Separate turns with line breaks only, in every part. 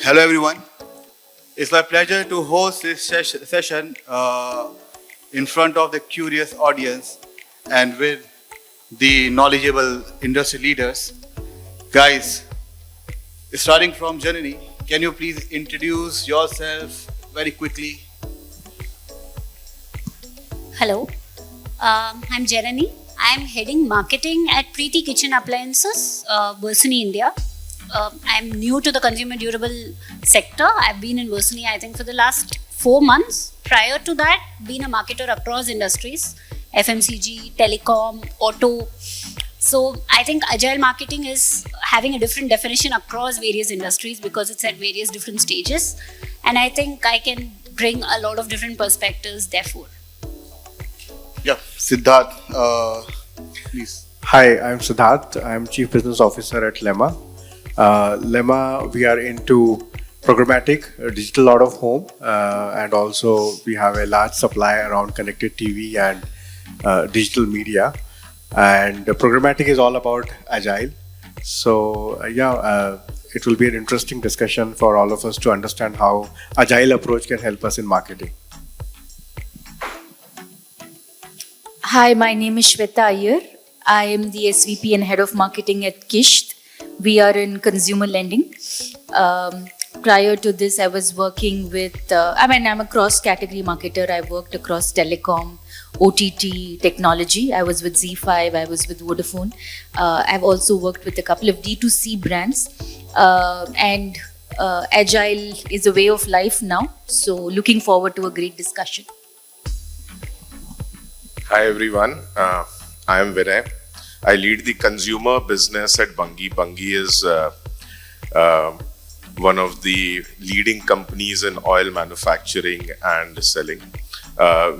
Hello, everyone. It's my pleasure to host this session in front of the curious audience and with the knowledgeable industry leaders. Guys, starting from Janani, can you please introduce yourself very quickly?
Hello, I'm Jerani. I'm heading marketing at Preeti Kitchen Appliances, Varsuni, India. I'm new to the consumer durable sector. I've been in Varsuni, I think, for the last 4 months. Prior to that, been a marketer across industries, FMCG, telecom, auto. So I think agile marketing is having a different definition across various industries because it's at various different stages. And I think I can bring a lot of different perspectives, therefore.
Yeah, Siddharth, please.
Hi, I'm Siddharth. I'm Chief Business Officer at Lemma. Lemma, we are into programmatic, digital out of home, and also we have a large supply around connected TV and digital media. And programmatic is all about agile. So, it will be an interesting discussion for all of us to understand how agile approach can help us in marketing.
Hi, my name is Shweta Iyer. I am the SVP and Head of Marketing at Kisht. We are in consumer lending. Prior to this, I was working with, I'm a cross-category marketer. I worked across telecom, OTT, technology. I was with Z5, I was with Vodafone. I've also worked with a couple of D2C brands. And Agile is a way of life now. So looking forward to a great discussion.
Hi everyone, I am Vinay. I lead the consumer business at Bungi. Bungi is one of the leading companies in oil manufacturing and selling.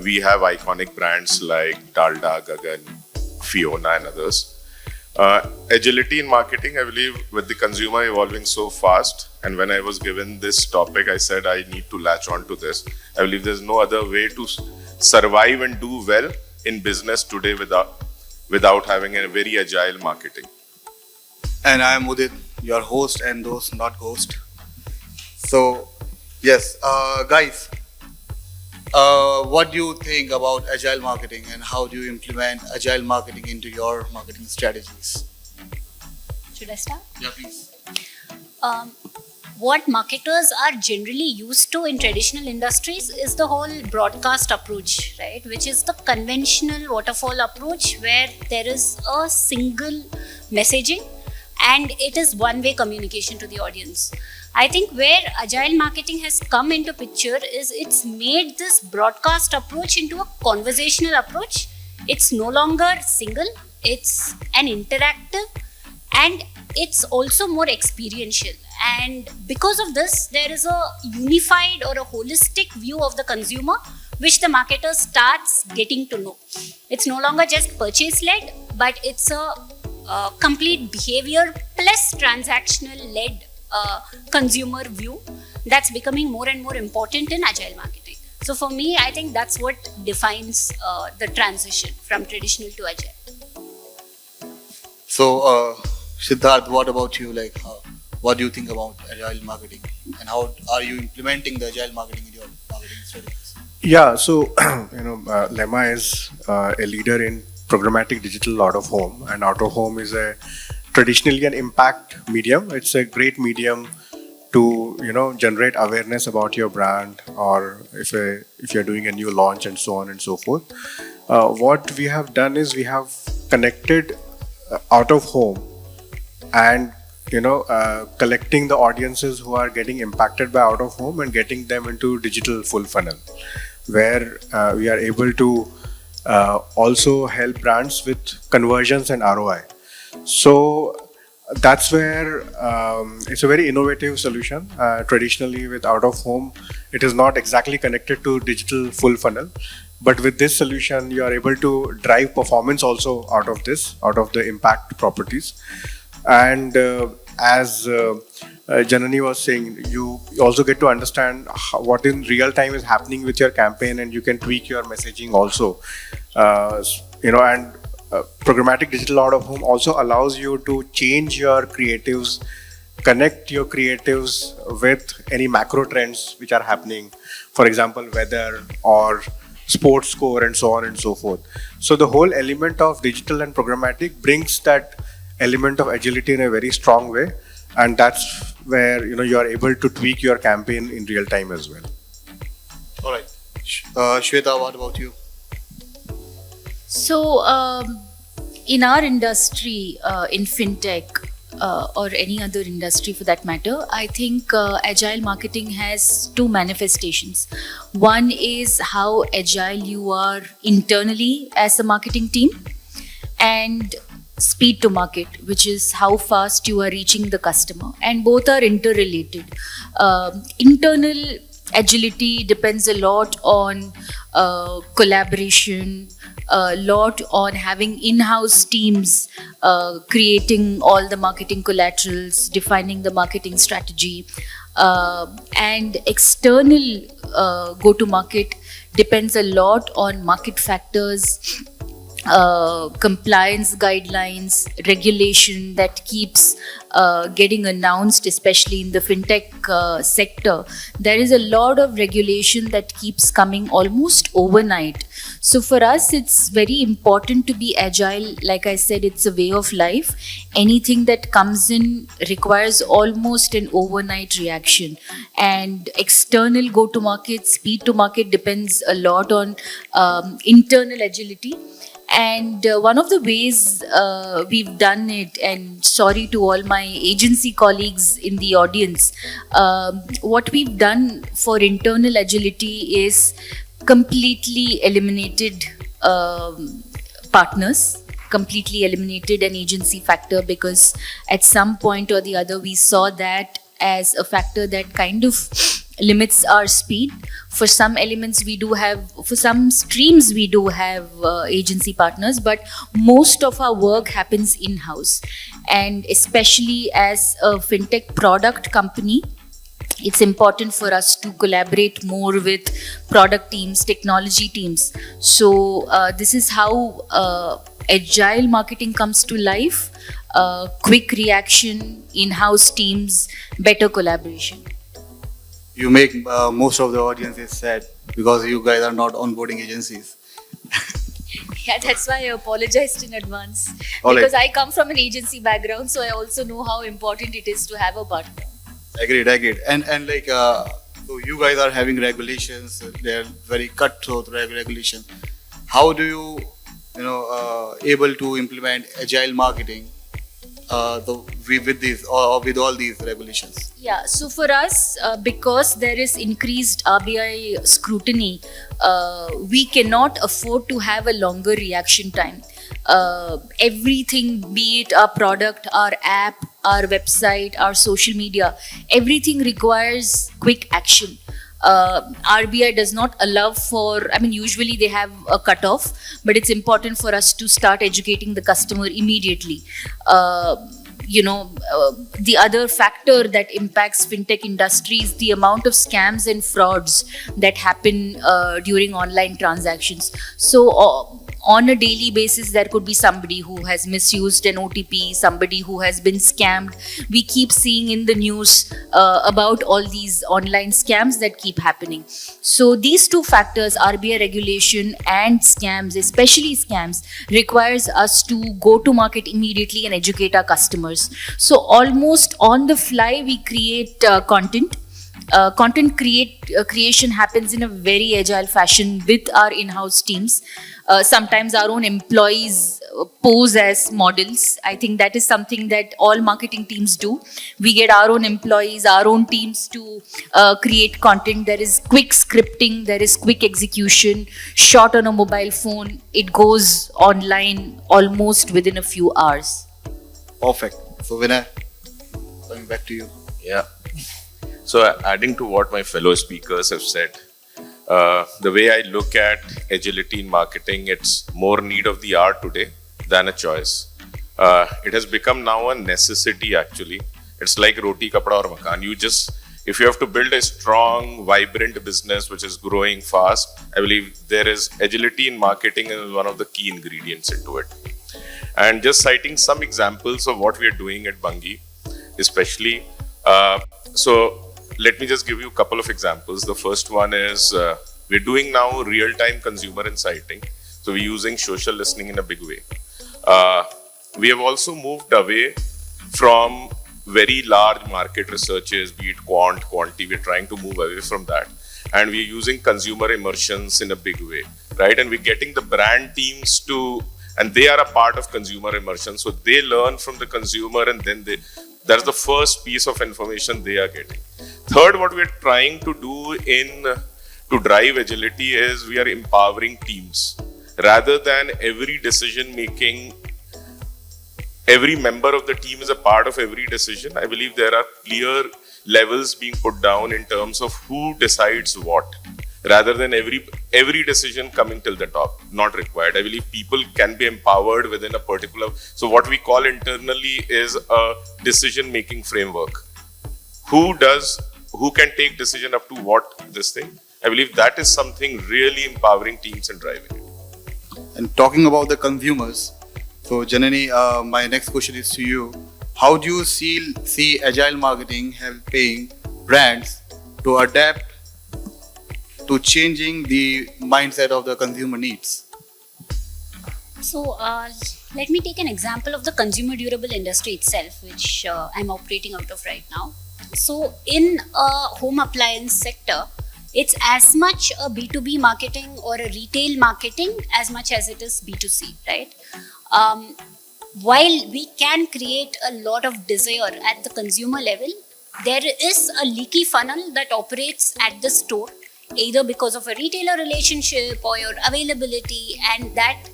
We have iconic brands like Dalda, Gagan, Fiona and others. Agility in marketing, I believe with the consumer evolving so fast, and when I was given this topic, I said I need to latch on to this. I believe there's no other way to survive and do well in business today without having a very agile marketing.
And I am Udit, your host and those not host. So, yes, guys, what do you think about agile marketing and how do you implement agile marketing into your marketing strategies?
Should I start?
Yeah, please.
What marketers are generally used to in traditional industries is the whole broadcast approach, right? Which is the conventional waterfall approach where there is a single messaging and it is one-way communication to the audience. I think where agile marketing has come into picture is it's made this broadcast approach into a conversational approach. It's no longer single, it's an interactive and it's also more experiential. And because of this, there is a unified or a holistic view of the consumer, which the marketer starts getting to know. It's no longer just purchase-led, but it's a complete behavior plus transactional-led consumer view that's becoming more and more important in agile marketing. So for me, I think that's what defines the transition from traditional to agile.
So, Siddharth, what about you? What do you think about agile marketing, and how are you implementing the agile marketing in your marketing strategies?
Yeah, so Lemma is a leader in programmatic digital out of home, and out of home is traditionally an impact medium. It's a great medium to generate awareness about your brand, or if you're doing a new launch and so on and so forth. What we have done is we have connected out of home and collecting the audiences who are getting impacted by out of home and getting them into digital full funnel, where we are able to also help brands with conversions and ROI. So that's where it's a very innovative solution. Traditionally with out of home, it is not exactly connected to digital full funnel. But with this solution, you are able to drive performance also out of the impact properties. And as Janani was saying, you also get to understand what in real time is happening with your campaign, and you can tweak your messaging also. Programmatic digital out of home also allows you to change your creatives connect your creatives with any macro trends which are happening, for example, weather or sports score and so on and so forth. So the whole element of digital and programmatic brings that element of agility in a very strong way, and that's where you are able to tweak your campaign in real time as well.
All right. Shweta, what about you?
So, in our industry, in fintech, or any other industry for that matter, I think agile marketing has two manifestations. One is how agile you are internally as a marketing team, and speed to market, which is how fast you are reaching the customer, and both are interrelated. Internal agility depends a lot on collaboration, a lot on having in-house teams, creating all the marketing collaterals, defining the marketing strategy, and external go-to-market depends a lot on market factors, compliance guidelines, regulation that keeps getting announced, especially in the fintech sector. There is a lot of regulation that keeps coming almost overnight. So for us, it's very important to be agile. Like I said, it's a way of life. Anything that comes in requires almost an overnight reaction. And external go-to-market, speed to market depends a lot on internal agility. And one of the ways we've done it, and sorry to all my agency colleagues in the audience, what we've done for internal agility is completely eliminated partners, completely eliminated an agency factor, because at some point or the other we saw that as a factor that kind of limits our speed. For some elements we do have, for some streams we do have agency partners, but most of our work happens in-house. And especially as a fintech product company, it's important for us to collaborate more with product teams, technology teams. So this is how agile marketing comes to life. Quick reaction, in-house teams, better collaboration.
You make most of the audience is sad because you guys are not onboarding agencies.
Yeah, that's why I apologized in advance.
All right.
Because I come from an agency background, so I also know how important it is to have a partner.
Agreed. And like, so you guys are having regulations. They're very cutthroat regulation. How do you, able to implement agile marketing with these or with all these regulations?
Yeah, so for us, because there is increased RBI scrutiny, we cannot afford to have a longer reaction time. Everything, be it our product, our app, our website, our social media, everything requires quick action. RBI does not allow for, usually they have a cutoff, but it's important for us to start educating the customer immediately. The other factor that impacts fintech industry is the amount of scams and frauds that happen during online transactions. So on a daily basis, there could be somebody who has misused an OTP, somebody who has been scammed. We keep seeing in the news about all these online scams that keep happening. So these two factors, RBI regulation and scams, especially scams, requires us to go to market immediately and educate our customers. So almost on the fly, we create content. Content creation happens in a very agile fashion with our in-house teams. Sometimes our own employees pose as models. I think that is something that all marketing teams do. We get our own employees, our own teams to create content. There is quick scripting, there is quick execution, shot on a mobile phone. It goes online almost within a few hours.
Perfect. So Vinay, coming back to you.
Yeah. So adding to what my fellow speakers have said, the way I look at agility in marketing, it's more need of the hour today than a choice. It has become now a necessity actually. It's like roti, kapda or makan. If you have to build a strong, vibrant business which is growing fast, I believe there is agility in marketing is one of the key ingredients into it. And just citing some examples of what we are doing at Bungie, especially. So let me just give you a couple of examples. The first one is we're doing now real-time consumer insighting. So we're using social listening in a big way. We have also moved away from very large market researches, be it quanti. We're trying to move away from that. And we're using consumer immersions in a big way, right? And we're getting the brand teams to, and they are a part of consumer immersion. So they learn from the consumer, and then that's the first piece of information they are getting. Third, what we're trying to do to drive agility is we are empowering teams. Rather than every decision making, every member of the team is a part of every decision. I believe there are clear levels being put down in terms of who decides what, rather than every decision coming till the top. Not required. I believe people can be empowered within a particular. So what we call internally is a decision making framework. Who can take decision up to what this thing? I believe that is something really empowering teams and driving it.
And talking about the consumers, so Janani, my next question is to you. How do you see agile marketing helping brands to adapt to changing the mindset of the consumer needs?
So let me take an example of the consumer durable industry itself, which I'm operating out of right now. So in a home appliance sector, it's as much a B2B marketing or a retail marketing as much as it is B2C, right? While we can create a lot of desire at the consumer level, there is a leaky funnel that operates at the store, either because of a retailer relationship or your availability, and that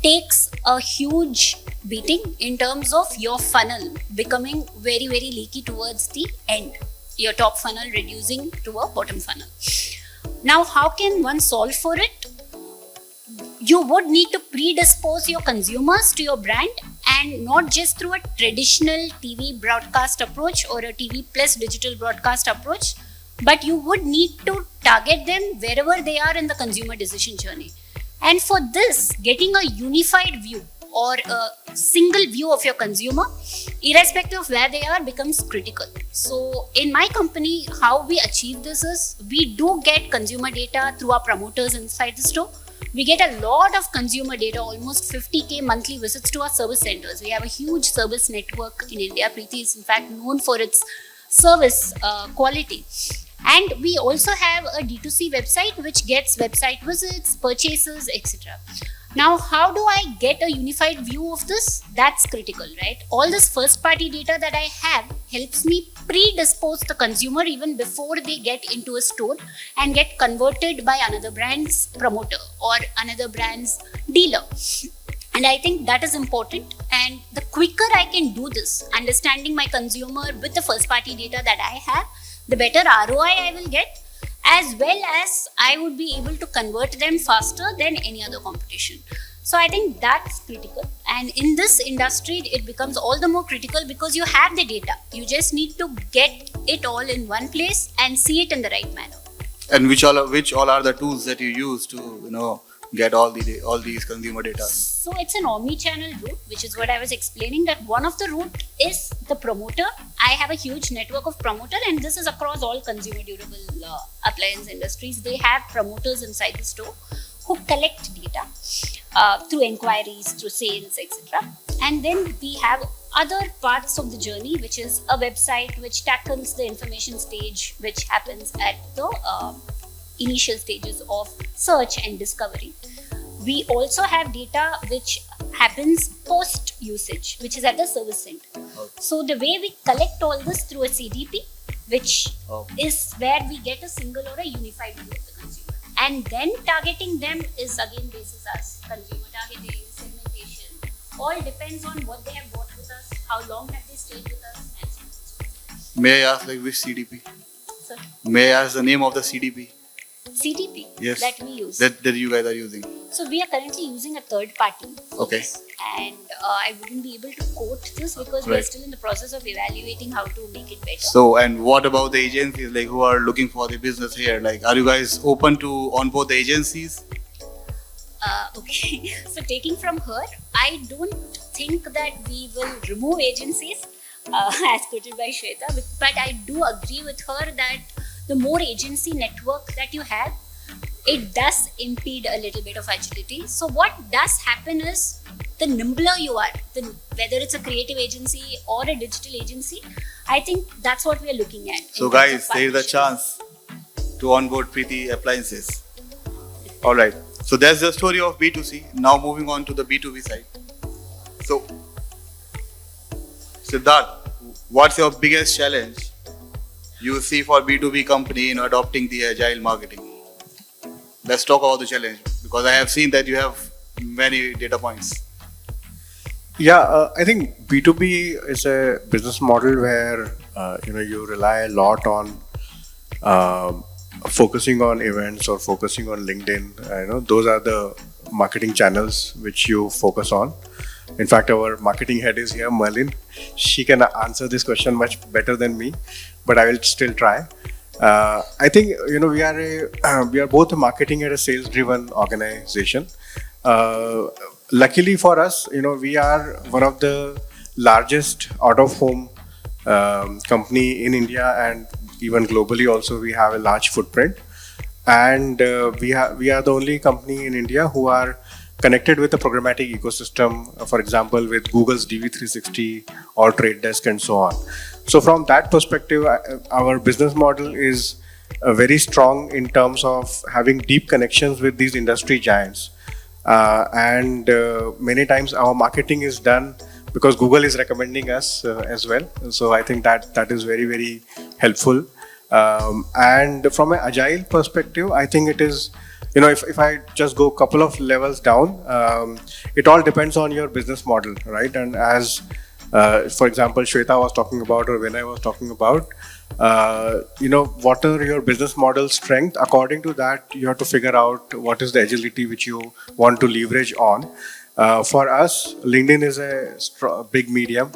takes a huge beating in terms of your funnel becoming very, very leaky towards the end. Your top funnel reducing to a bottom funnel. Now, how can one solve for it? You would need to predispose your consumers to your brand, and not just through a traditional TV broadcast approach or a TV plus digital broadcast approach, but you would need to target them wherever they are in the consumer decision journey. And for this, getting a unified view or a single view of your consumer, irrespective of where they are, becomes critical. So in my company, how we achieve this is we do get consumer data through our promoters inside the store. We get a lot of consumer data, almost 50k monthly visits to our service centers. We have a huge service network in India. Preeti is in fact known for its service quality. And we also have a D2C website which gets website visits, purchases, etc. Now, how do I get a unified view of this? That's critical, right? All this first party data that I have helps me predispose the consumer even before they get into a store and get converted by another brand's promoter or another brand's dealer. And I think that is important. And the quicker I can do this, understanding my consumer with the first party data that I have, the better ROI I will get, as well as I would be able to convert them faster than any other competition. So I think that's critical. And in this industry, it becomes all the more critical because you have the data. You just need to get it all in one place and see it in the right manner.
And which all are the tools that you use to get all these consumer data?
So it's an omni-channel route, which is what I was explaining, that one of the route is the promoter. I have a huge network of promoter, and this is across all consumer durable appliance industries. They have promoters inside the store who collect data through inquiries, through sales, etc. And then we have other parts of the journey, which is a website which tackles the information stage, which happens at the initial stages of search and discovery. We also have data which happens post usage, which is at the service center. Okay. So the way we collect all this through a CDP, which is where we get a single or a unified view of the consumer. And then targeting them is again basis us, consumer targeting, segmentation, all depends on what they have bought with us, how long have they stayed with us, and so on.
May I ask which CDP?
Sir?
May I ask the name of the CDP?
CDP
yes.
that we use.
That you guys are using.
So we are currently using a third party.
Okay.
And I wouldn't be able to quote this because we're still in the process of evaluating how to make it better.
So, and what about the agencies who are looking for the business here? Are you guys open to onboard the agencies?
Okay. So taking from her, I don't think that we will remove agencies. as quoted by Shweta. But I do agree with her that the more agency network that you have, it does impede a little bit of agility. So what does happen is the nimbler you are, whether it's a creative agency or a digital agency, I think that's what we are looking at.
So guys, there is a chance to onboard Preeti Appliances. All right. So that's the story of B2C. Now moving on to the B2B side. So, Siddharth, what's your biggest challenge you see for B2B company in adopting the agile marketing? Let's talk about the challenge because I have seen that you have many data points.
Yeah, I think B2B is a business model where you rely a lot on focusing on events or focusing on LinkedIn. Those are the marketing channels which you focus on. In fact, our marketing head is here, Merlin. She can answer this question much better than me, but I will still try. I think we are both a marketing and a sales-driven organization. Luckily for us, we are one of the largest out-of-home company in India, and even globally also we have a large footprint. And we are the only company in India who are connected with the programmatic ecosystem, for example, with Google's DV360 or Trade Desk and so on. So from that perspective, our business model is very strong in terms of having deep connections with these industry giants. And many times our marketing is done because Google is recommending us as well. So I think that is very, very helpful. And from an agile perspective, I think it is, if I just go a couple of levels down, it all depends on your business model, right? And as, for example, Shweta was talking about, or when I was talking about, what are your business model strength? According to that, you have to figure out what is the agility which you want to leverage on. For us, LinkedIn is a big medium.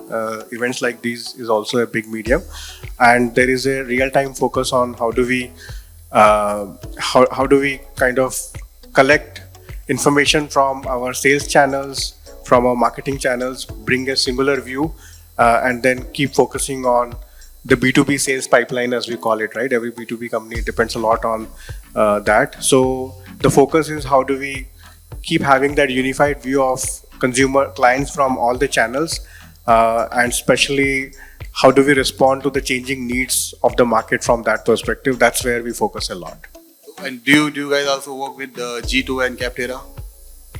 Events like these is also a big medium, and there is a real-time focus on how do we kind of collect information from our sales channels, from our marketing channels, bring a singular view, and then keep focusing on the B2B sales pipeline, as we call it, right? Every B2B company depends a lot on that. So the focus is how do we keep having that unified view of consumer clients from all the channels, and especially how do we respond to the changing needs of the market from that perspective. That's where we focus a lot.
And do you guys also work with the G2 and Capterra?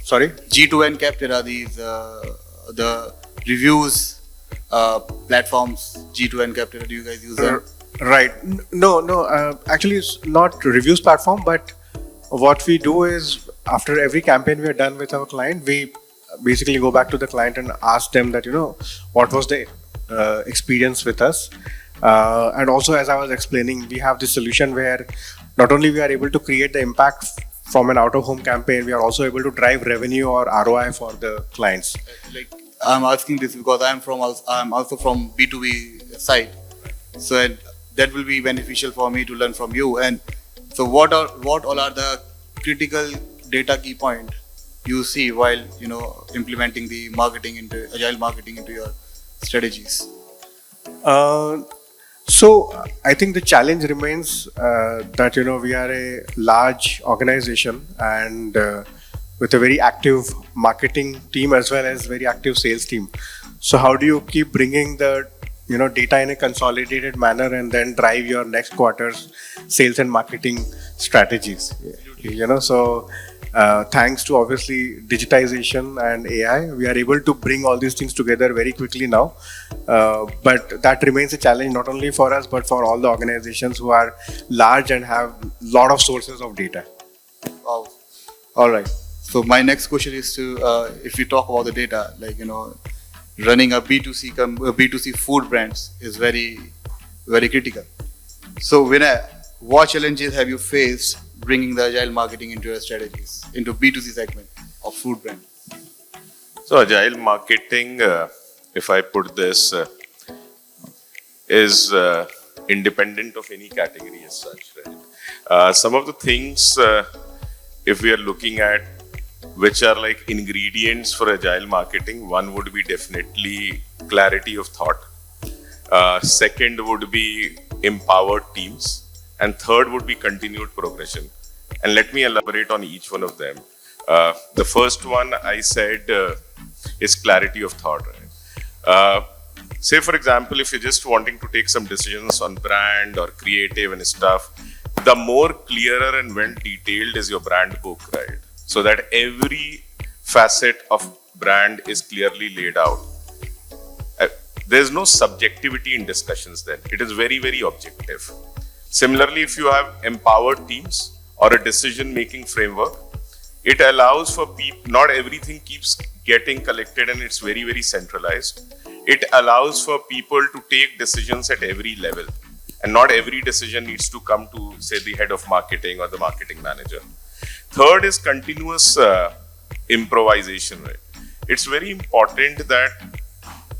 Sorry?
G2 and Capterra, these the reviews platforms, G2 and Capterra, do you guys use them?
Right. No. Actually, it's not reviews platform, but what we do is after every campaign we are done with our client, we basically go back to the client and ask them that, what was the experience with us. And also, as I was explaining, we have this solution where not only we are able to create the impact from an out-of-home campaign, we are also able to drive revenue or ROI for the clients.
Like, I'm asking this because I'm also from B2B side, so that will be beneficial for me to learn from you. And so, what all are the critical data key point you see while implementing the agile marketing into your strategies?
So I think the challenge remains that we are a large organization and with a very active marketing team as well as very active sales team. So how do you keep bringing the data in a consolidated manner and then drive your next quarter's sales and marketing strategies? So thanks to obviously digitization and AI, we are able to bring all these things together very quickly now. But that remains a challenge not only for us but for all the organizations who are large and have a lot of sources of data.
Wow. All right. So my next question is to if we talk about the data, like running a B2C food brands is very, very critical. So what challenges have you faced bringing the agile marketing into your strategies, into B2C segment of food brand?
So agile marketing, if I put this, is independent of any category as such, right? Some of the things, if we are looking at which are like ingredients for agile marketing, one would be definitely clarity of thought. Second would be empowered teams. And third would be continued progression. And let me elaborate on each one of them. The first one I said is clarity of thought. Right? Say, for example, if you're just wanting to take some decisions on brand or creative and stuff, the more clearer and well detailed is your brand book, right? So that every facet of brand is clearly laid out. There's no subjectivity in discussions then. It is very, very objective. Similarly, if you have empowered teams or a decision-making framework, it allows for people, not everything keeps getting collected and it's very, very centralized. It allows for people to take decisions at every level. And not every decision needs to come to, say, the head of marketing or the marketing manager. Third is continuous improvisation, right? It's very important that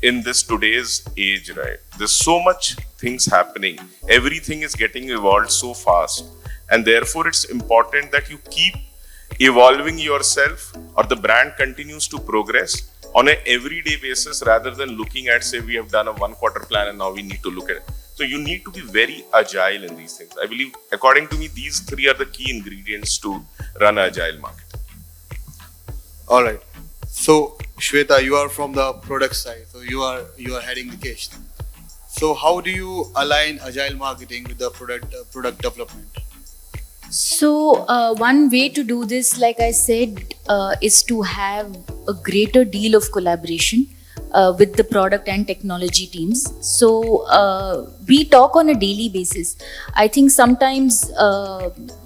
in this today's age, right, there's so much things happening. Everything is getting evolved so fast. And therefore, it's important that you keep evolving yourself or the brand continues to progress on an everyday basis rather than looking at, say, we have done a 1 quarter plan and now we need to look at it. So you need to be very agile in these things. I believe, according to me, these three are the key ingredients to run agile market.
All right. So Shweta, you are from the product side. So you are heading the case. So how do you align agile marketing with the product development?
So, one way to do this, like I said, is to have a greater deal of collaboration with the product and technology teams. So, we talk on a daily basis. I think sometimes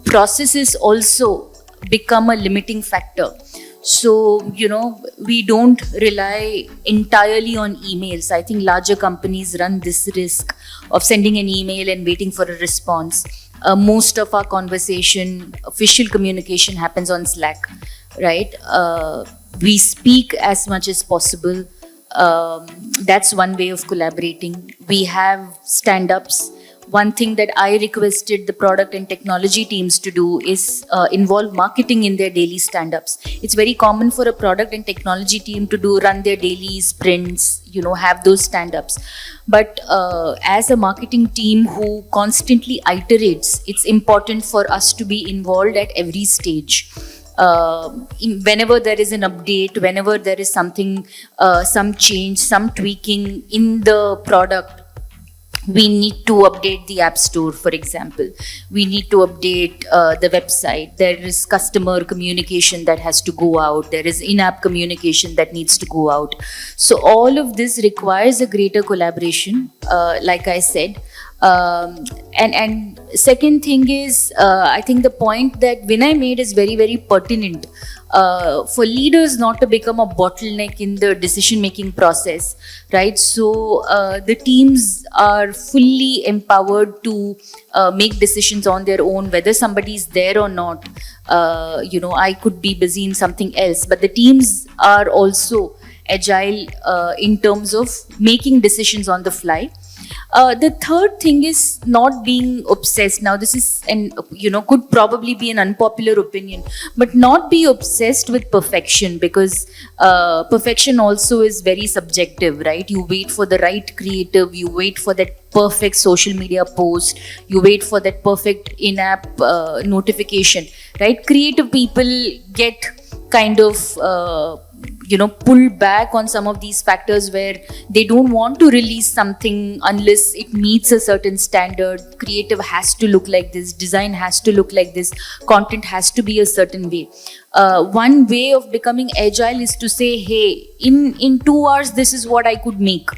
processes also become a limiting factor. So, we don't rely entirely on emails. I think larger companies run this risk of sending an email and waiting for a response. Most of our conversation, official communication happens on Slack, right? We speak as much as possible. That's one way of collaborating. We have stand-ups. One thing that I requested the product and technology teams to do is involve marketing in their daily stand-ups. It's very common for a product and technology team to run their daily sprints, have those stand-ups. But as a marketing team who constantly iterates, it's important for us to be involved at every stage. Whenever there is an update, whenever there is something, some change, some tweaking in the product, we need to update the app store, for example. We need to update the website. There is customer communication that has to go out. There is in-app communication that needs to go out. So all of this requires a greater collaboration, like I said. And second thing is, I think the point that Vinay made is very, very pertinent. For leaders not to become a bottleneck in the decision-making process, right? So the teams are fully empowered to make decisions on their own, whether somebody's there or not. I could be busy in something else, but the teams are also agile in terms of making decisions on the fly. The third thing is not being obsessed. Now, this is, could probably be an unpopular opinion, but not be obsessed with perfection, because perfection also is very subjective, right? You wait for the right creative, you wait for that perfect social media post, you wait for that perfect in-app notification, right? Creative people get kind of pull back on some of these factors where they don't want to release something unless it meets a certain standard. Creative has to look like this, design has to look like this, content has to be a certain way. One way of becoming agile is to say, hey, in 2 hours, this is what I could make.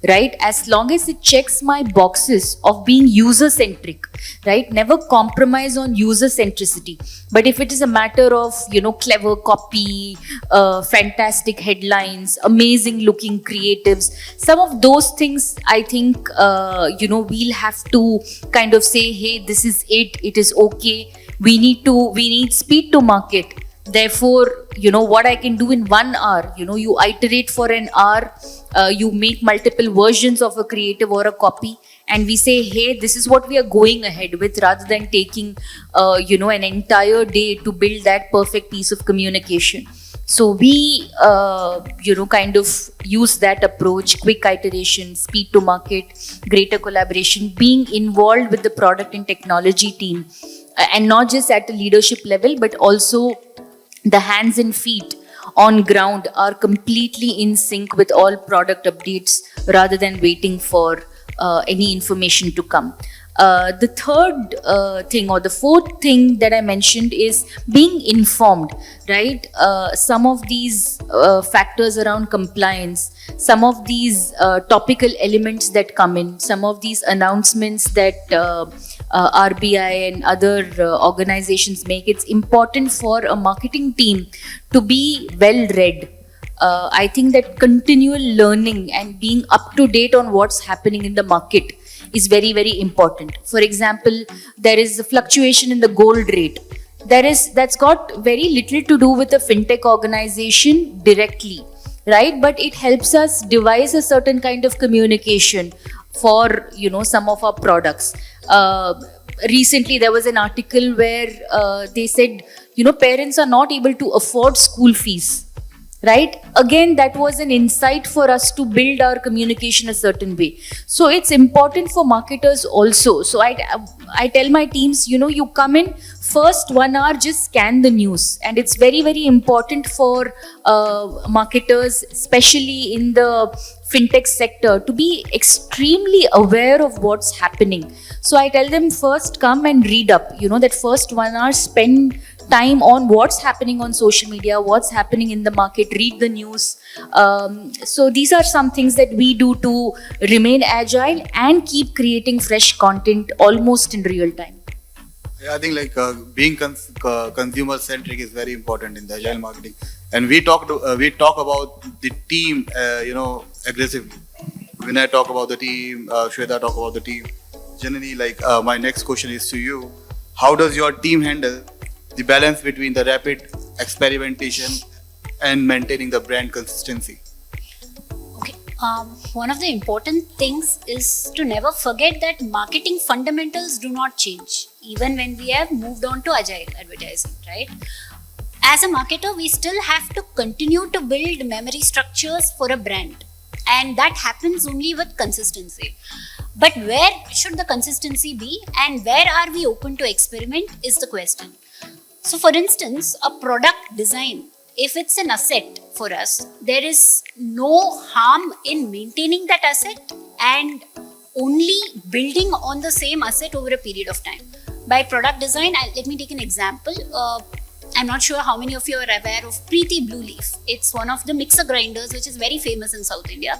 Right? As long as it checks my boxes of being user-centric, right? Never compromise on user-centricity. But if it is a matter of, clever copy, fantastic headlines, amazing-looking creatives, some of those things, I think, we'll have to kind of say, hey, this is it is okay. We need speed to market. Therefore, what I can do in 1 hour, you iterate for an hour, you make multiple versions of a creative or a copy, and we say, hey, this is what we are going ahead with, rather than taking, an entire day to build that perfect piece of communication. So we, kind of use that approach: quick iteration, speed to market, greater collaboration, being involved with the product and technology team, and not just at the leadership level, but also the hands and feet on ground are completely in sync with all product updates rather than waiting for any information to come. The third thing, or the fourth thing that I mentioned, is being informed, right? Some of these factors around compliance, some of these topical elements that come in, some of these announcements that RBI and other organizations make, it's important for a marketing team to be well read. I think that continual learning and being up to date on what's happening in the market is very, very important. For example, there is a fluctuation in the gold rate. That's got very little to do with a fintech organization directly, right? But it helps us devise a certain kind of communication for some of our products. Recently, there was an article where they said parents are not able to afford school fees. Right? Again, that was an insight for us to build our communication a certain way. So it's important for marketers also. So I tell my teams, you come in first 1 hour, just scan the news. And it's very, very important for marketers, especially in the fintech sector, to be extremely aware of what's happening. So I tell them, first come and read up. That first 1 hour, spend time on what's happening on social media, what's happening in the market, read the news. So these are some things that we do to remain agile and keep creating fresh content almost in real time.
Yeah, I think being consumer centric is very important in the agile marketing, and we talk about the team, aggressively. When I talk about the team, Shweta talk about the team. Generally, my next question is to you: how does your team handle the balance between the rapid experimentation and maintaining the brand consistency?
Okay. One of the important things is to never forget that marketing fundamentals do not change, even when we have moved on to agile advertising, right? As a marketer, we still have to continue to build memory structures for a brand, and that happens only with consistency. But where should the consistency be, and where are we open to experiment, is the question. So for instance, a product design, if it's an asset for us, there is no harm in maintaining that asset and only building on the same asset over a period of time. By product design, let me take an example. I'm not sure how many of you are aware of Preeti Blue Leaf. It's one of the mixer grinders which is very famous in South India.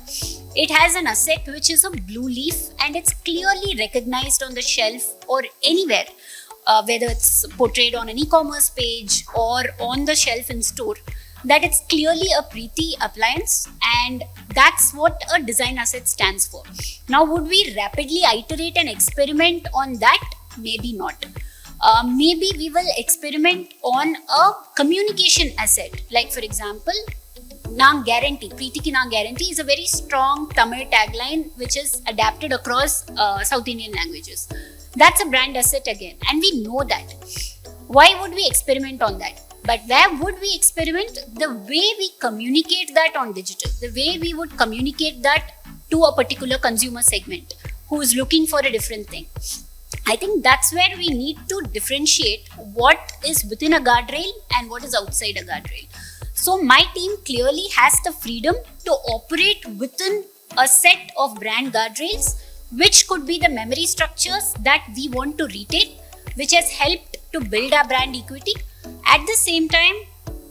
It has an asset which is a blue leaf, and it's clearly recognized on the shelf or anywhere. Whether it's portrayed on an e-commerce page or on the shelf in store, that it's clearly a Preeti appliance, and that's what a design asset stands for. Now, would we rapidly iterate and experiment on that? Maybe not. Maybe we will experiment on a communication asset. Like for example, Naam Guarantee, Preeti Ki Naam Guarantee is a very strong Tamil tagline which is adapted across South Indian languages. That's a brand asset again, and we know that. Why would we experiment on that? But where would we experiment? The way we communicate that on digital, the way we would communicate that to a particular consumer segment who is looking for a different thing. I think that's where we need to differentiate what is within a guardrail and what is outside a guardrail. So my team clearly has the freedom to operate within a set of brand guardrails, which could be the memory structures that we want to retain, which has helped to build our brand equity. At the same time,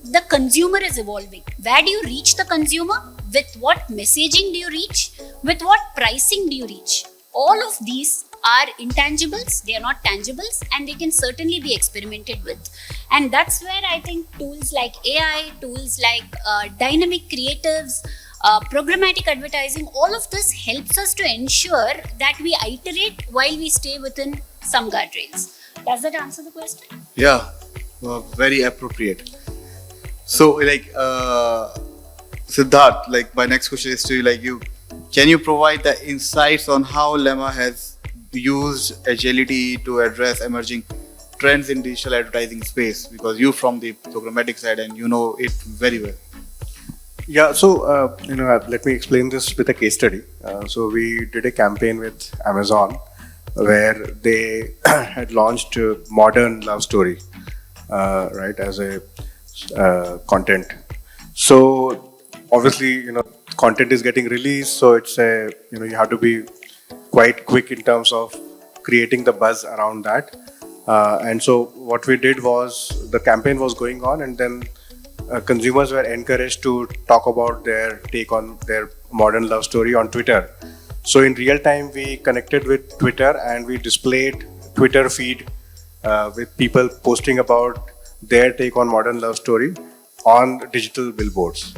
the consumer is evolving. Where do you reach the consumer? With what messaging do you reach? With what pricing do you reach? All of these are intangibles, they are not tangibles, and they can certainly be experimented with. And that's where I think tools like AI, tools like dynamic creatives, programmatic advertising, all of this helps us to ensure that we iterate while we stay within some guardrails. Does that answer the question?
Yeah, very appropriate. So, Siddharth, my next question is to you. Can you provide the insights on how Lemma has used agility to address emerging trends in digital advertising space, because you from the programmatic side and you know it very well.
Yeah, so let me explain this with a case study. So we did a campaign with Amazon where they had launched modern love story, right, as a content. So obviously, content is getting released, so it's a you have to be quite quick in terms of creating the buzz around that. And so what we did was the campaign was going on, and then consumers were encouraged to talk about their take on their modern love story on Twitter. So in real time, we connected with Twitter and we displayed Twitter feed with people posting about their take on modern love story on digital billboards.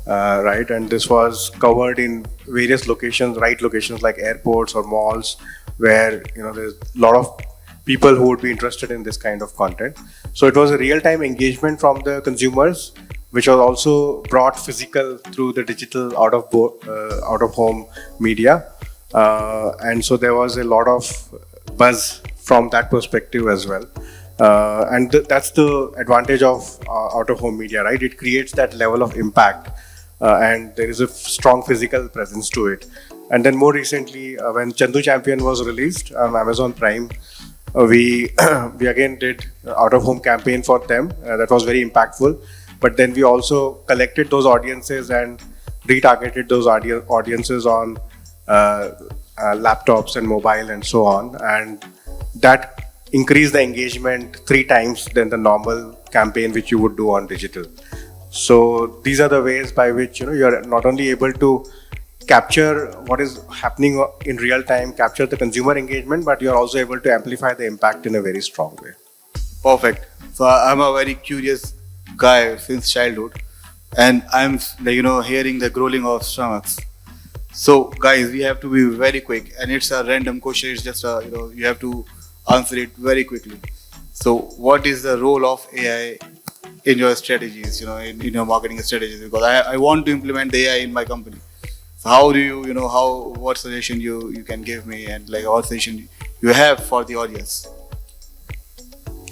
Right, and this was covered in various locations, right locations like airports or malls, where there's a lot of people who would be interested in this kind of content. So it was a real-time engagement from the consumers, which was also brought physical through the digital out-of-home media, and so there was a lot of buzz from that perspective as well. And that's the advantage of out-of-home media, right? It creates that level of impact, and there is a strong physical presence to it. And then more recently, when Chandu Champion was released on Amazon Prime, we we again did out-of-home campaign for them. That was very impactful. But then we also collected those audiences and retargeted those audiences on laptops and mobile and so on, and that increased the engagement 3 times than the normal campaign which you would do on digital. So these are the ways by which you're not only able to capture what is happening in real time, capture the consumer engagement, but you're also able to amplify the impact in a very strong way.
Perfect. So I'm a very curious guy since childhood, and I'm hearing the growling of stomachs. So guys, we have to be very quick, and it's a random question. It's just you have to answer it very quickly. So what is the role of AI in your strategies? In your marketing strategies, because I want to implement the AI in my company. So how do you what suggestion you can give me, and like what suggestion you have for the audience?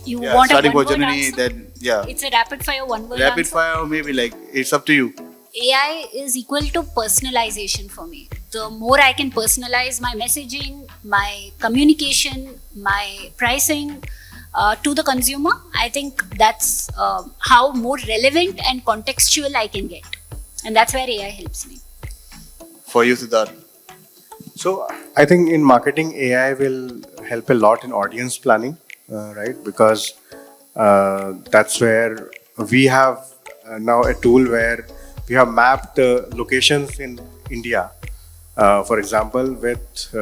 You
Yeah,
want a
starting for
one-word
January,
answer?
then yeah,
It's a rapid fire one-word
rapid
answer.
fire, or maybe like it's up to you.
AI is equal to personalization for me. The more I can personalize my messaging, my communication, my pricing to the consumer, I think that's how more relevant and contextual I can get. And that's where AI helps me.
For you, Siddharth.
So I think in marketing, AI will help a lot in audience planning, right? Because that's where we have now a tool where we have mapped the locations in India, for example, with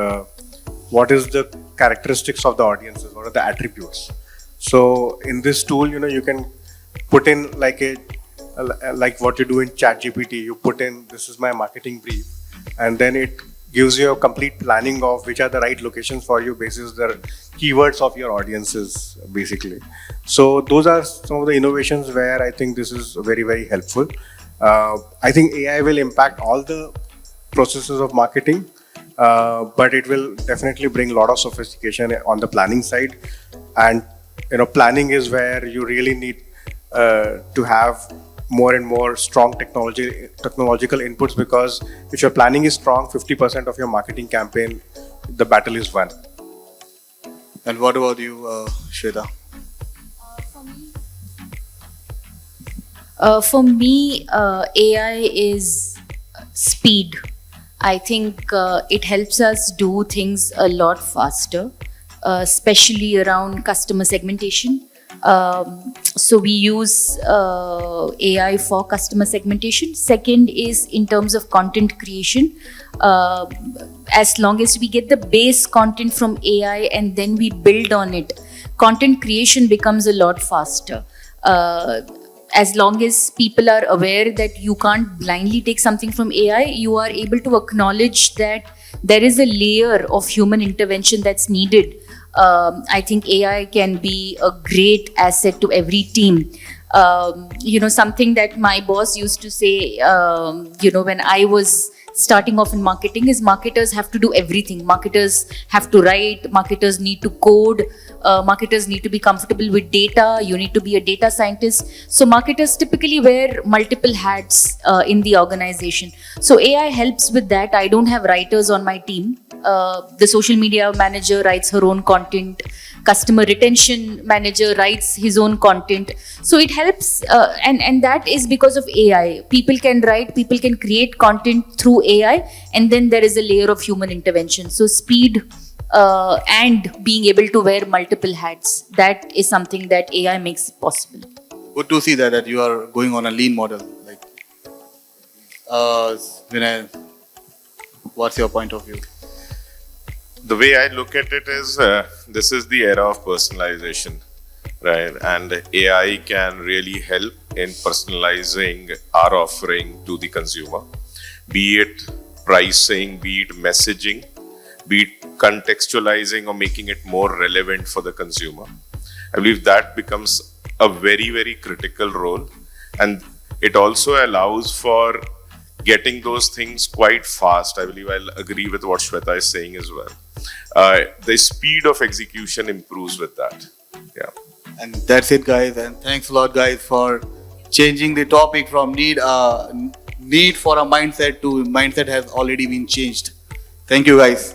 what is the characteristics of the audiences, what are the attributes. So in this tool, you can put in like what you do in ChatGPT. You put in, this is my marketing brief, and then it gives you a complete planning of which are the right locations for you basis the keywords of your audiences, basically. So those are some of the innovations where I think this is very, very helpful. I think AI will impact all the processes of marketing, but it will definitely bring a lot of sophistication on the planning side. And planning is where you really need to have more and more strong technological inputs, because if your planning is strong, 50% of your marketing campaign, the battle is won.
And what about you, Shweta?
For me, AI is speed. I think it helps us do things a lot faster, especially around customer segmentation. So we use AI for customer segmentation. Second is in terms of content creation. As long as we get the base content from AI and then we build on it, content creation becomes a lot faster. As long as people are aware that you can't blindly take something from AI, you are able to acknowledge that there is a layer of human intervention that's needed. I think AI can be a great asset to every team. Something that my boss used to say, when I was starting off in marketing is marketers have to do everything. Marketers have to write, marketers need to code, marketers need to be comfortable with data, you need to be a data scientist. So marketers typically wear multiple hats in the organization. So AI helps with that. I don't have writers on my team. The social media manager writes her own content, customer retention manager writes his own content. So it helps, and that is because of AI. People can write, people can create content through AI, and then there is a layer of human intervention. So speed and being able to wear multiple hats, that is something that AI makes possible.
Good to see that you are going on a lean model. Like, Vinay, what's your point of view?
The way I look at it is this is the era of personalization, right? And AI can really help in personalizing our offering to the consumer, be it pricing, be it messaging, be it contextualizing or making it more relevant for the consumer. I believe that becomes a very, very critical role. And it also allows for getting those things quite fast. I believe I'll agree with what Shweta is saying as well. The speed of execution improves with that. Yeah.
And that's it, guys. And thanks a lot, guys, for changing the topic from need for a mindset to mindset has already been changed. Thank you, guys.